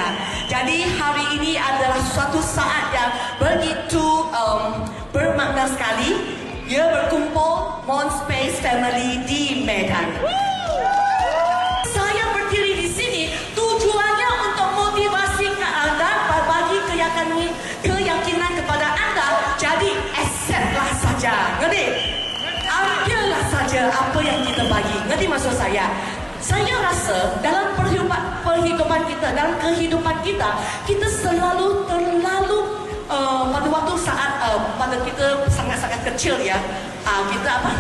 Indonesia. Jadi hari ini adalah suatu saat yang begitu bermakna sekali. Ia berkumpul Monspace Family di Medan. Saya berdiri di sini tujuannya untuk motivasi ke anda, berbagi keyakinan kepada anda. Jadi acceptlah saja, ngerti? Ambillah saja apa yang kita bagi, ngerti maksud saya? Saya rasa dalam perhidupan kita, dalam kehidupan kita, kita selalu terlalu pada waktu saat pada kita sangat-sangat kecil ya, kita apa?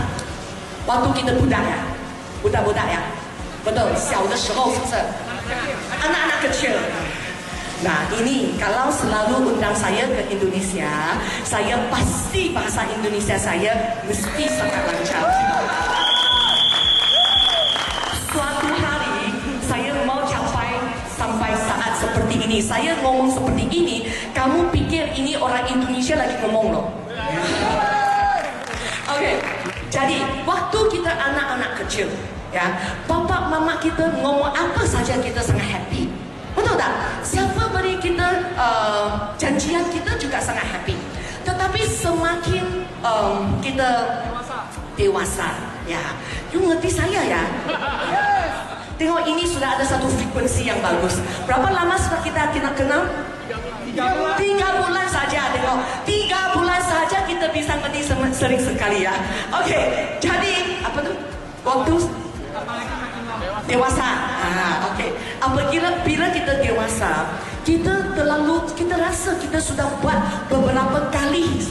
Waktu kita budak ya, budak-budak ya, betul. 小的时候是不是？ anak-anak kecil. Nah ini kalau selalu undang saya ke Indonesia, saya pasti bahasa Indonesia saya mesti sangat lancar. Suatu hari saya mau capai sampai saat seperti ini, saya ngomong seperti ini, kamu pikir ini orang Indonesia lagi ngomong loh. Oke, jadi waktu kita anak-anak kecil ya, bapak mama kita ngomong apa saja kita sangat happy. Betul tak? Siapa beri kita janjian kita juga sangat happy. Tetapi semakin kita dewasa ya, you ngerti saya ya? Tengok ini sudah ada satu frekuensi yang bagus. Berapa lama sudah kita kenal? 3 bulan saja. Tengok, 3 bulan saja kita bisa ngerti sering sekali ya. Oke, jadi apa tu? Waktu dewasa. Okey. Bila kita dewasa, kita rasa kita sudah buat beberapa kali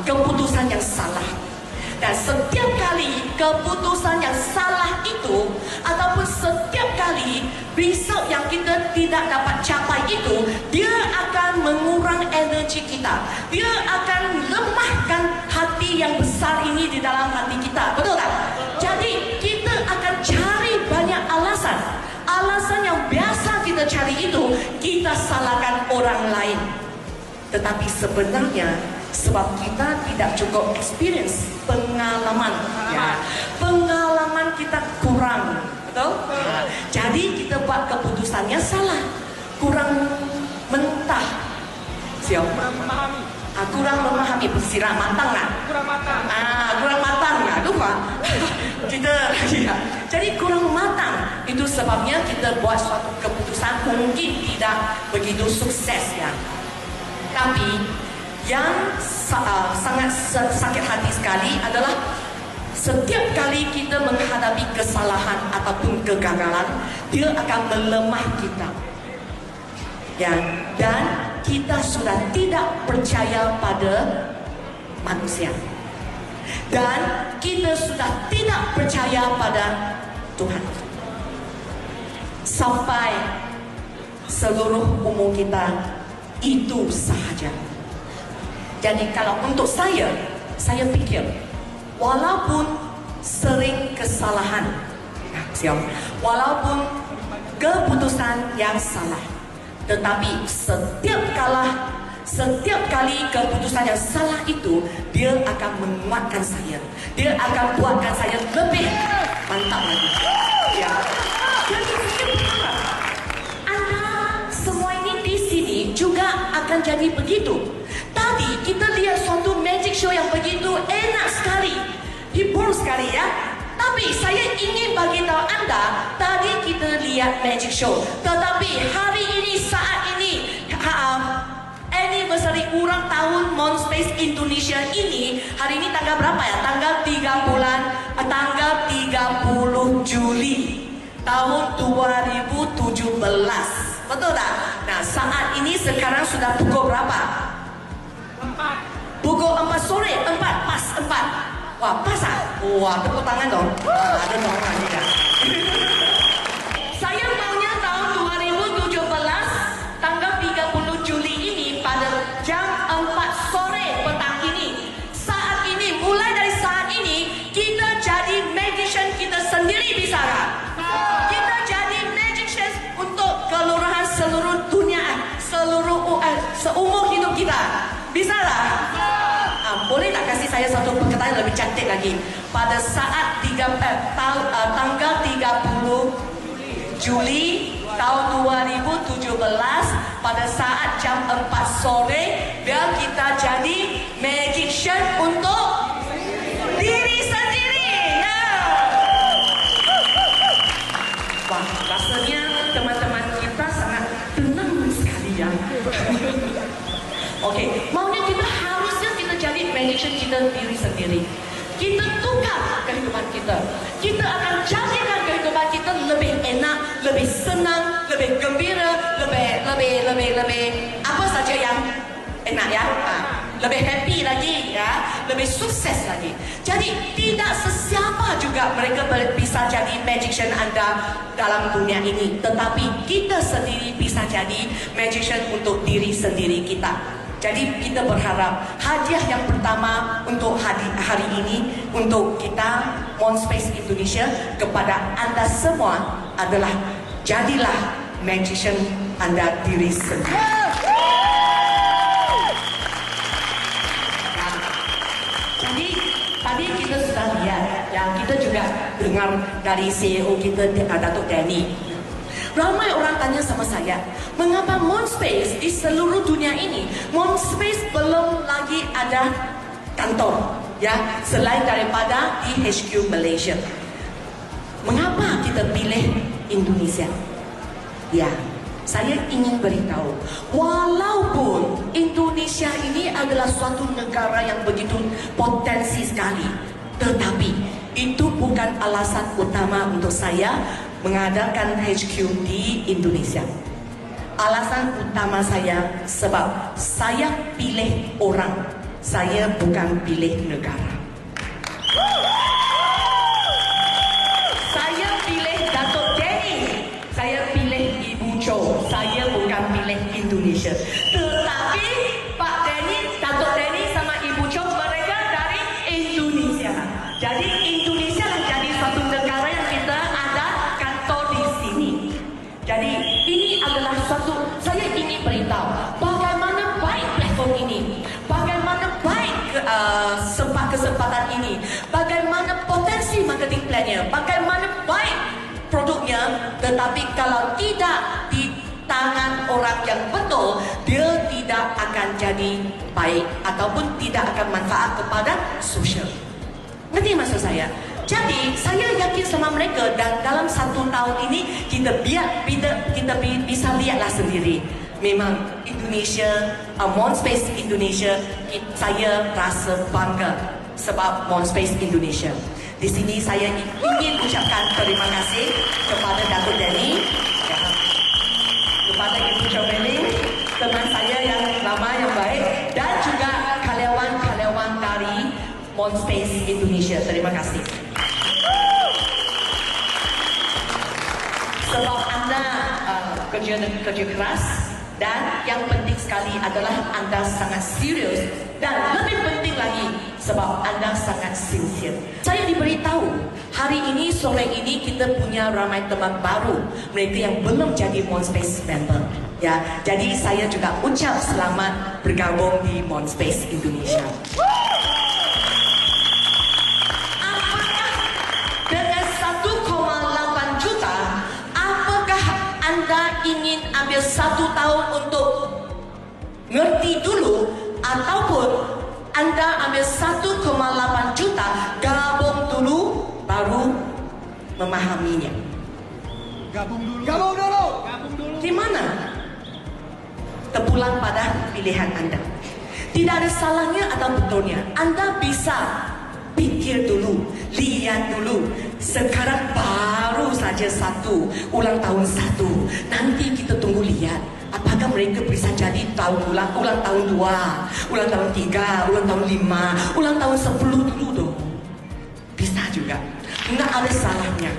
keputusan yang salah. Dan setiap kali keputusan yang salah itu, ataupun setiap kali result yang kita tidak dapat capai itu, dia akan mengurang energi kita. Dia akan lemahkan hati yang besar ini di dalam hati kita. Betul tak? Jadi kita akan cari banyak alasan. Alasan yang biasa kita cari itu, kita salahkan orang lain. Tetapi sebenarnya sebab kita tidak cukup experience, pengalaman ya. Pengalaman kita kurang, betul? Jadi kita buat keputusannya salah, kurang mentah, kurang memahami, bersirah matang lah. Kurang matang lah, lupa. Kita ya. Jadi kurang matang, itu sebabnya kita buat suatu keputusan mungkin tidak begitu sukses ya. Tapi yang sangat sakit hati sekali adalah setiap kali kita menghadapi kesalahan ataupun kegagalan, dia akan melemah kita ya, dan kita sudah tidak percaya pada manusia, dan kita sudah tidak percaya pada Tuhan sampai seluruh umur kita itu sahaja. Jadi kalau untuk saya pikir walaupun sering kesalahan, walaupun keputusan yang salah, tetapi setiap kali keputusan yang salah itu, dia akan menguatkan saya, dia akan buatkan saya lebih mantap lagi ya. Jadi Anda semua ini di sini juga akan jadi begitu. Tadi kita lihat suatu magic show yang begitu enak sekali, hibur sekali ya. Tapi saya ingin bagi tahu Anda, tadi kita lihat magic show, tetapi hari ini, saat ini, anniversary ulang tahun Monspace Indonesia ini, hari ini tanggal berapa ya? Tanggal 30 Juli tahun 2017. Betul tak? Nah, saat ini sekarang sudah pukul berapa? Pukul 4 sore, 4, pas 4. Wah, pas ah? Wah, tepuk tangan dong. Ada dong lagi ya. Saya maunya tahun 2017, tanggal 30 Juli ini, pada jam 4 sore petang ini. Saat ini, mulai dari saat ini, kita jadi magician kita sendiri, bisa tak? Kita jadi magician untuk kelurahan seluruh dunia, seumur hidup kita. Bisa tak? Boleh tak kasih saya satu perkataan lebih cantik lagi? Pada saat tanggal 30 Juli tahun 2017 pada saat jam 4 sore biar kita jadi magician untuk diri sendiri. Wah, rasanya teman-teman kita sangat tenang sekali ya. Okey, maunya kita harusnya kita jadi magician kita diri sendiri. Kita tukar kehidupan kita. Kita akan jadikan kehidupan kita lebih enak, lebih senang, lebih gembira, lebih apa saja yang enak ya. Lebih happy lagi ya, lebih sukses lagi. Jadi tidak sesiapa juga mereka bisa jadi magician anda dalam dunia ini, tetapi kita sendiri bisa jadi magician untuk diri sendiri kita. Jadi kita berharap hadiah yang pertama untuk hari ini untuk kita Monspace Indonesia kepada anda semua adalah jadilah magician anda diri sendiri. Jadi tadi kita sudah lihat ya, kita juga dengar dari CEO kita Datuk Danny. Ramai orang tanya sama saya, mengapa Monspace di seluruh dunia ini, Monspace belum lagi ada kantor, ya, selain daripada di HQ Malaysia. Mengapa kita pilih Indonesia? Ya, saya ingin beritahu, walaupun Indonesia ini adalah suatu negara yang begitu potensi sekali, tetapi itu bukan alasan utama untuk saya mengadakan HQ di Indonesia. Alasan utama saya sebab saya pilih orang, saya bukan pilih negara. Saya pilih Datuk Danny, saya pilih Ibu Cho, saya bukan pilih Indonesia. Tetapi Pak Danny, Datuk Danny sama Ibu Cho mereka dari Indonesia. Jadi Indonesia jadi satu negara yang kita ada kantor di sini. Jadi ini adalah suatu, saya ingin beritahu bagaimana baik platform ini, bagaimana baik kesempatan ini, bagaimana potensi marketing plan-nya, bagaimana baik produknya, tetapi kalau tidak di tangan orang yang betul, dia tidak akan jadi baik ataupun tidak akan manfaat kepada sosial. Ngerti maksud saya? Jadi saya yakin sama mereka dan dalam 1 tahun ini kita bisa lihatlah sendiri. Memang Indonesia, Monspace Indonesia, saya rasa bangga sebab Monspace Indonesia. Di sini saya ingin ucapkan terima kasih kepada Datuk Danny, kepada Ibu Chomeling, teman saya yang lama yang baik, dan juga karyawan-karyawan dari Monspace Indonesia. Terima kasih. Sebab anda kerja keras dan yang penting sekali adalah anda sangat serius dan lebih penting lagi sebab anda sangat sincere. Saya diberitahu hari ini, sore ini kita punya ramai teman baru, mereka yang belum jadi Monspace member. Ya, jadi saya juga ucap selamat bergabung di Monspace Indonesia. Ingin ambil 1 tahun untuk ngerti dulu ataupun anda ambil 1,8 juta gabung dulu baru memahaminya. Gabung dulu. Gimana? Terpulang pada pilihan anda. Tidak ada salahnya atau betulnya. Anda bisa pikir dulu, lihat dulu. Sekarang baru saja ulang tahun 1. Nanti kita tunggu lihat apakah mereka bisa jadi ulang tahun 2, ulang tahun 3, ulang tahun 5, ulang tahun 10 dulu dong. Bisa juga. Nggak ada salahnya.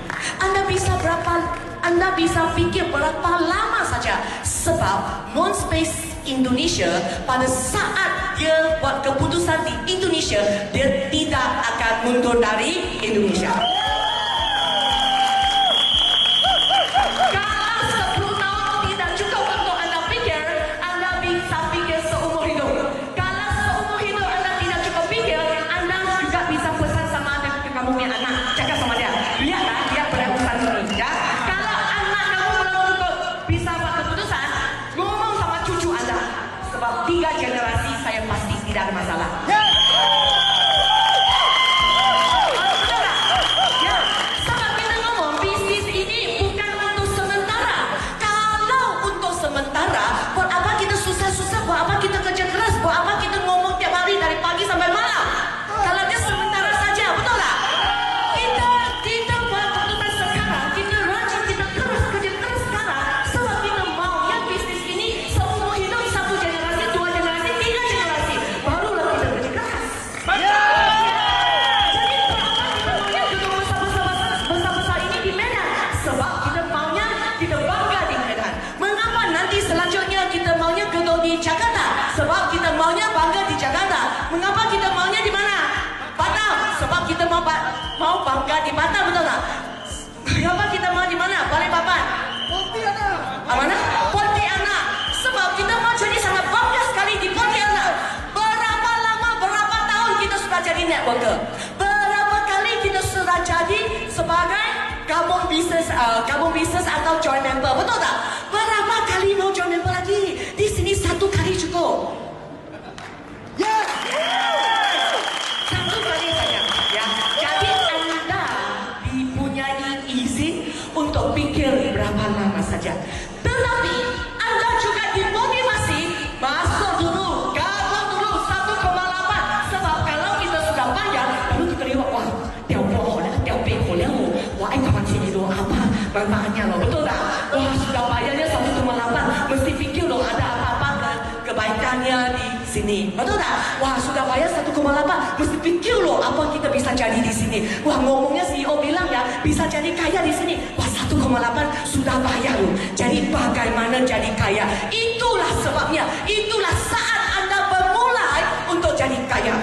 Anda bisa pikir berapa lama saja sebab Monspace Indonesia pada saat dia buat keputusan di Indonesia, dia tidak akan mundur dari Indonesia. Kalau 10 tahun tidak cukup untuk anda pikir, anda bisa pikir seumur hidup. Kalau seumur hidup anda tidak cukup pikir, anda juga bisa pesan sama kamu punya anak, cakap sama dia, lihatlah dia berurusan ini, ya. Kalau anak kamu belum cukup 3 generasi saya pasti tidak ada masalah. Betul tak? Ya, sebab kita ngomong bisnis ini bukan untuk sementara. Kalau untuk sementara, buat apa kita susah-susah, buat apa kita kerja keras, buat apa kita ngomong tiap hari dari pagi sampai malam. Kalau dia sementara saja, betul tak? Kita buat keputusan sekarang, kita rajin, kita keras, kerja keras sekarang. Sebab kita maunya bisnis ini seumur hidup, 1 generasi, 2 generasi, 3 generasi. Barulah kita kerja keras. Jadi kenapa kita maunya gedung besar-besar ini di Medan? Sebab kita maunya kita bangga di Medan. Mengapa nanti selanjutnya kita maunya gedung di Jakarta? Sebab kita maunya bangga di Jakarta. Mengapa kita maunya di mana? Batam. Sebab kita mau bangga di Batam, betul tak? Mengapa kita mau di mana? Balikpapan. Pontianak. Mana? Pontianak. Sebab kita mau jadi sangat bangga sekali di Pontianak. Berapa lama, berapa tahun kita sudah jadi networker? Berapa kali kita sudah jadi sebagai gabung bisnes atau joint member, betul tak? Berapa kali mau joint member lagi? Di sini 1 kali cukup. Yes. 1 kali saja. Ya. Jadi anda dipunyai izin untuk pikir berapa lama saja. Tetapi anda juga dimotivasi masuk dulu, gabung dulu 1,8. Sebab kalau kita sudah panjang, baru kita lihat, wah, tiap pay wah, kawan sini loh, apa manfaatnya loh, betul tak? Wah, sudah bayarnya 1,8, mesti pikir loh ada apa-apa kebaikannya di sini, betul tak? Wah, sudah bayar 1,8, mesti pikir loh apa kita bisa jadi di sini. Wah, ngomongnya CEO bilang ya bisa jadi kaya di sini. Wah, 1,8 sudah bayar loh. Jadi bagaimana jadi kaya? Itulah sebabnya, itulah saat anda bermulai untuk jadi kaya.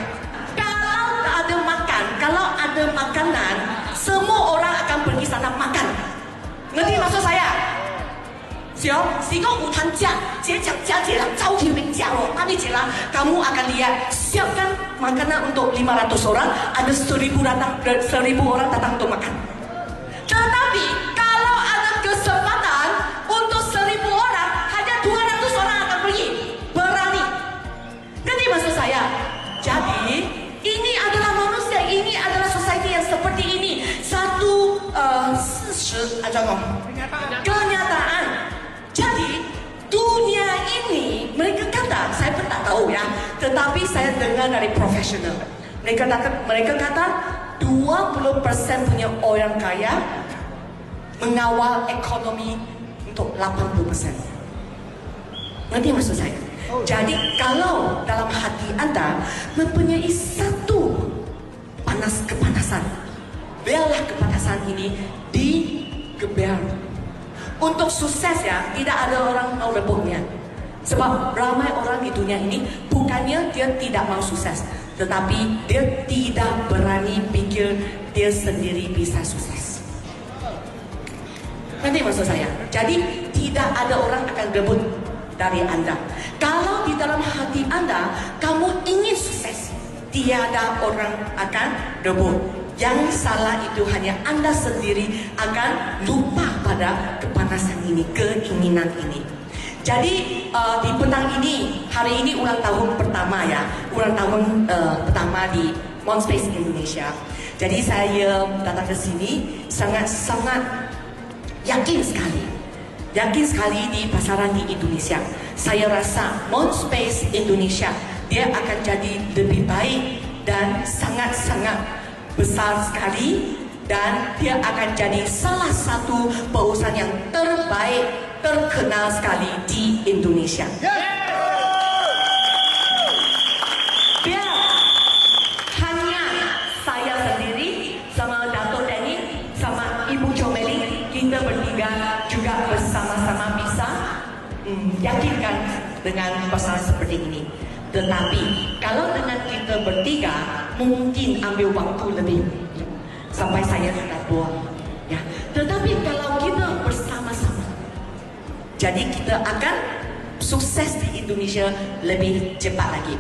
Kalau tak ada makan, kalau ada makanan, semua orang akan pergi sana makan. Ngerti maksud saya? Siap, siapa hutan家讲家姐了，招提名家咯，那你姐啦，kamu akan lihat siapkan makanan untuk 500 orang, ada 1000 orang datang untuk makan. Tetapi kalau ada kesempatan untuk 1000 orang, hanya 200 orang akan pergi. Berani. Ngerti maksud saya? Jadi ini adalah manusia, ini adalah society yang seperti ini. Satu kenyataan. Jadi dunia ini, mereka kata, saya pun tak tahu ya, tetapi saya dengar dari profesional. Mereka kata 20% punya orang kaya mengawal ekonomi untuk 80%. Ngerti maksud saya? Jadi kalau dalam hati anda mempunyai satu kepanasan, biarlah kepanasan ini digeber. Untuk sukses ya, tidak ada orang mau rebutnya. Sebab ramai orang di dunia ini bukannya dia tidak mau sukses, tetapi dia tidak berani pikir dia sendiri bisa sukses. Nanti maksud saya. Jadi tidak ada orang akan rebut dari anda. Kalau di dalam hati anda kamu ingin sukses, tiada orang akan rebut. Yang salah itu hanya anda sendiri akan lupa pada kepanasan ini, keinginan ini. Jadi di petang ini, hari ini ulang tahun pertama ya, ulang tahun pertama di Monspace Indonesia. Jadi saya datang ke sini sangat-sangat yakin sekali di pasaran di Indonesia. Saya rasa Monspace Indonesia dia akan jadi lebih baik dan sangat-sangat besar sekali, dan dia akan jadi salah satu perusahaan yang terbaik, terkenal sekali di Indonesia. Biar hanya saya sendiri sama Dato' Danny sama Ibu Chomeli, kita bertiga juga bersama-sama bisa yakinkan dengan pasaran seperti ini. Tetapi kalau dengan kita bertiga mungkin ambil waktu lebih sampai saya sudah tua ya. Tetapi kalau kita bersama-sama, jadi kita akan sukses di Indonesia lebih cepat lagi.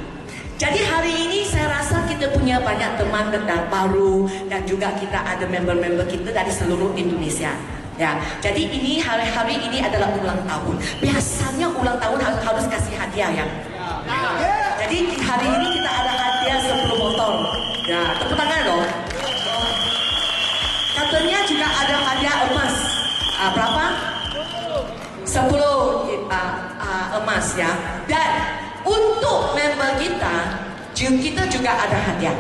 Jadi hari ini saya rasa kita punya banyak teman baru, dan juga kita ada member-member kita dari seluruh Indonesia. Ya, jadi ini hari ini adalah ulang tahun. Biasanya ulang tahun harus kasih hadiah ya. berapa? 10 emas ya. Dan untuk member kita juga ada hadiah.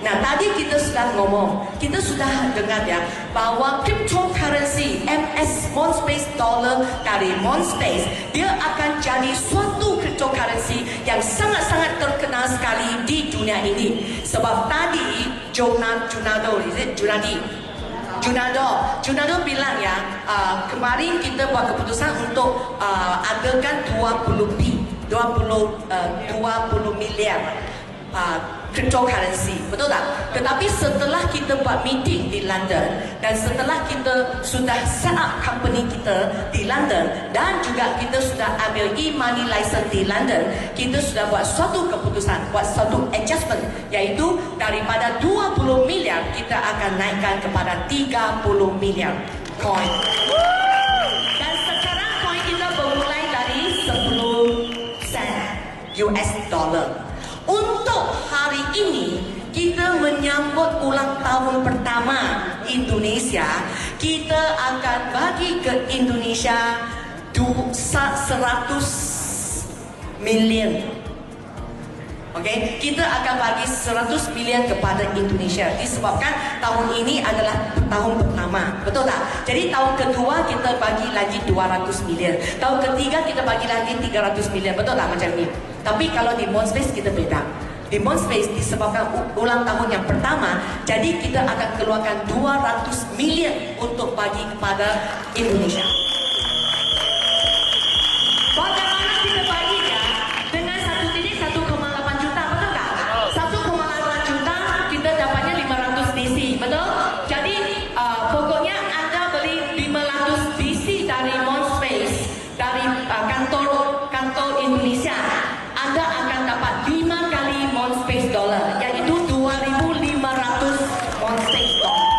Nah, tadi kita sudah ngomong, kita sudah dengar ya, bahwa cryptocurrency MS Monspace Dollar dari Monspace, dia akan jadi suatu cryptocurrency yang sangat-sangat terkenal sekali di dunia ini. Sebab tadi Junado bilang ya, kemarin kita buat keputusan untuk adakan 20 miliar cryptocurrency, betul tak? Tetapi setelah kita buat meeting di London dan setelah kita sudah set up company kita di London dan juga kita sudah ambil e-money license di London, kita sudah buat suatu keputusan, buat suatu adjustment, iaitu daripada 20 miliar kita akan naikkan kepada 30 miliar coin. Dan sekarang coin kita bermulai dari 10 sen US dollar. Untuk hari ini kita menyambut ulang tahun pertama Indonesia. Kita akan bagi ke Indonesia 100 million. Okey, kita akan bagi 100 million kepada Indonesia disebabkan tahun ini adalah tahun pertama, betul tak? Jadi tahun kedua kita bagi lagi 200 million. Tahun ketiga kita bagi lagi 300 million, betul tak macam ni? Tapi kalau di Monspace kita beda. Di Monspace disebabkan ulang tahun yang pertama, jadi kita akan keluarkan 200 million untuk bagi kepada Indonesia. Bagaimana kita baginya? Dengan satu titik 1,8 juta, betul tak? 1,8 juta kita dapatnya 500 DC, betul? Jadi pokoknya anda beli 500 DC dari Monspace, dari kantor Indonesia, anda akan dapat 5 kali Monspace dollar, iaitu 2.500 Monspace dollar.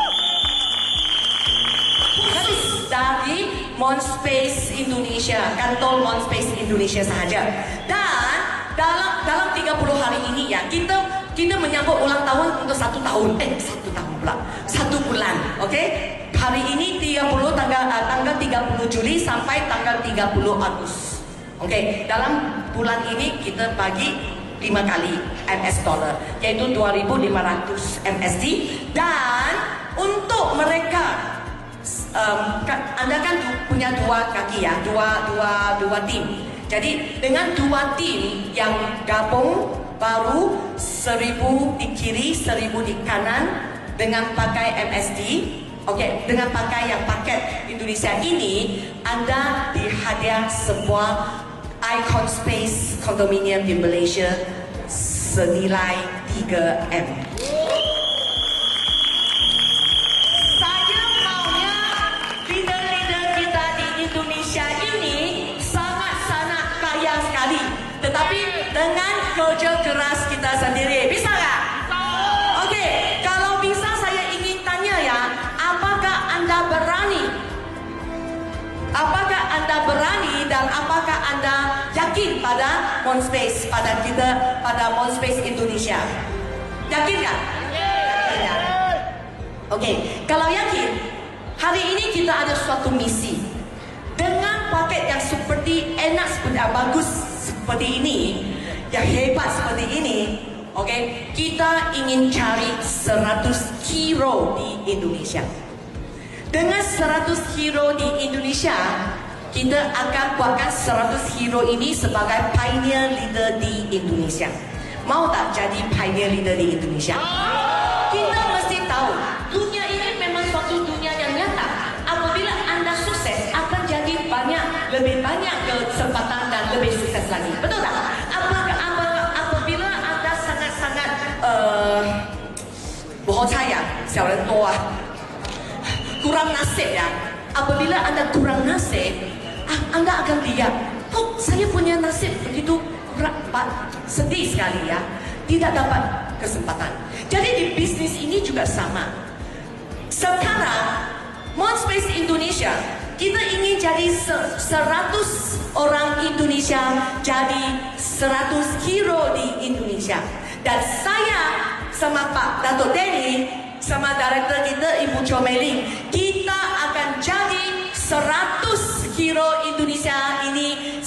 Habis dari Monspace Indonesia, kantor Monspace Indonesia sahaja. Dan dalam 30 hari ini ya, kita menyambut ulang tahun untuk 1 tahun. 1 tahun pula. 1 bulan, okey? Hari ini tanggal 30 Juli sampai tanggal 30 Agustus. Okey, dalam bulan ini kita bagi 5 kali MS dollar, iaitu 2.500 MSD. Dan untuk mereka, anda kan punya 2 kaki ya, dua tim. Jadi dengan 2 tim yang gabung baru 1.000 di kiri, 1.000 di kanan dengan pakai MSD. Okey, dengan pakai yang paket Indonesia ini, anda dihadiah sebuah Icon Space Condominium di Malaysia senilai 3M. Saya maunya leader-leader kita di Indonesia ini sangat-sangat kaya sekali, tetapi dengan kerja keras kita sendiri. Bisa tak? Okey, kalau bisa saya ingin tanya ya, apakah anda berani? Apakah anda berani dan apakah anda yakin pada Monspace, pada kita, pada Monspace Indonesia? Yakin tak? Yakin. Okey, kalau yakin, hari ini kita ada suatu misi. Dengan paket yang seperti enak, seperti bagus seperti ini, yang hebat seperti ini, okey, kita ingin cari 100 hero di Indonesia. Dengan 100 hero di Indonesia, kita akan buatkan 100 hero ini sebagai pioneer leader di Indonesia. Mau tak jadi pioneer leader di Indonesia? Kita mesti tahu, dunia ini memang suatu dunia yang nyata. Apabila anda sukses, akan jadi lebih banyak kesempatan dan lebih sukses lagi. Betul tak? Apabila anda sangat-sangat bohong kurang nasib ya. Apabila anda kurang nasib, anda akan lihat, oh saya punya nasib begitu sedih sekali ya, tidak dapat kesempatan. Jadi di bisnis ini juga sama. Sekarang Monspace Indonesia, kita ingin jadi 100 orang Indonesia jadi 100 hero di Indonesia. Dan saya sama Pak Dato' Danny, sama director kita Ibu Chomeling, kita akan jadi 100 hero Indonesia ini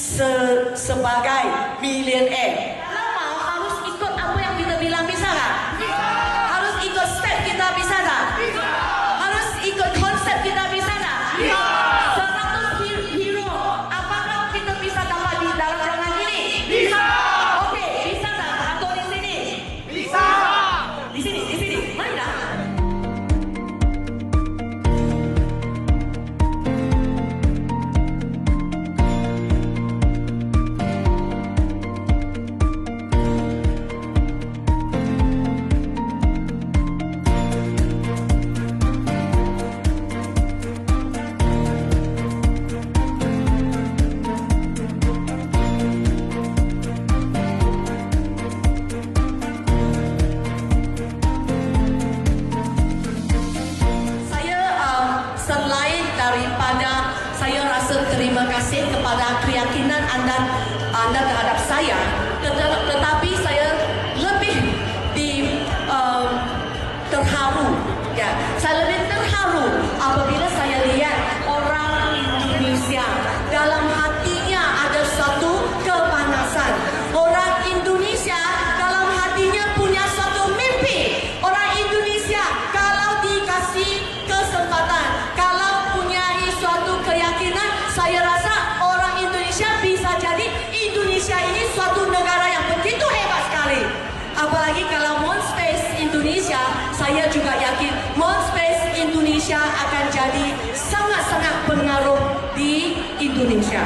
sebagai millionaire. Lama harus ikut apa yang kita bilang, bisa tak? Harus ikut step kita, bisa tak? Harus ikut konsep kita, bisa tak? 100 hero, apakah kita bisa dapat di dalam ruangan ini? Bisa. Oke, bisa tak? Atau di sini? Bisa. Di sini, mana? Selain daripada saya rasa terima kasih kepada keyakinan anda terhadap saya, tetapi saya lebih terharu, ya. Saya lebih terharu apabila saya lihat orang Indonesia dalam hatinya ada satu kepanasan. Orang Indonesia dalam hatinya punya satu mimpi. Orang Indonesia kalau dikasih kesempatan, kalau punya suatu keyakinan, saya rasa orang Indonesia bisa jadi Indonesia ini suatu negara yang begitu hebat sekali. Apalagi kalau Monspace Indonesia, saya juga yakin Monspace Indonesia akan jadi sangat-sangat pengaruh di Indonesia.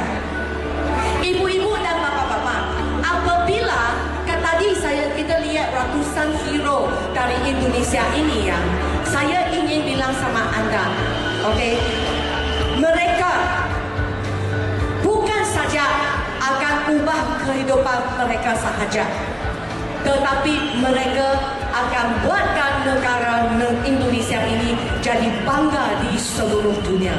Ibu-ibu dan bapak-bapak, apabila tadi kita lihat ratusan hero dari Indonesia ini, ya, saya ingin bilang sama anda, okay, mereka bukan saja akan ubah kehidupan mereka sahaja, tetapi mereka akan buatkan negara Indonesia ini jadi bangga di seluruh dunia.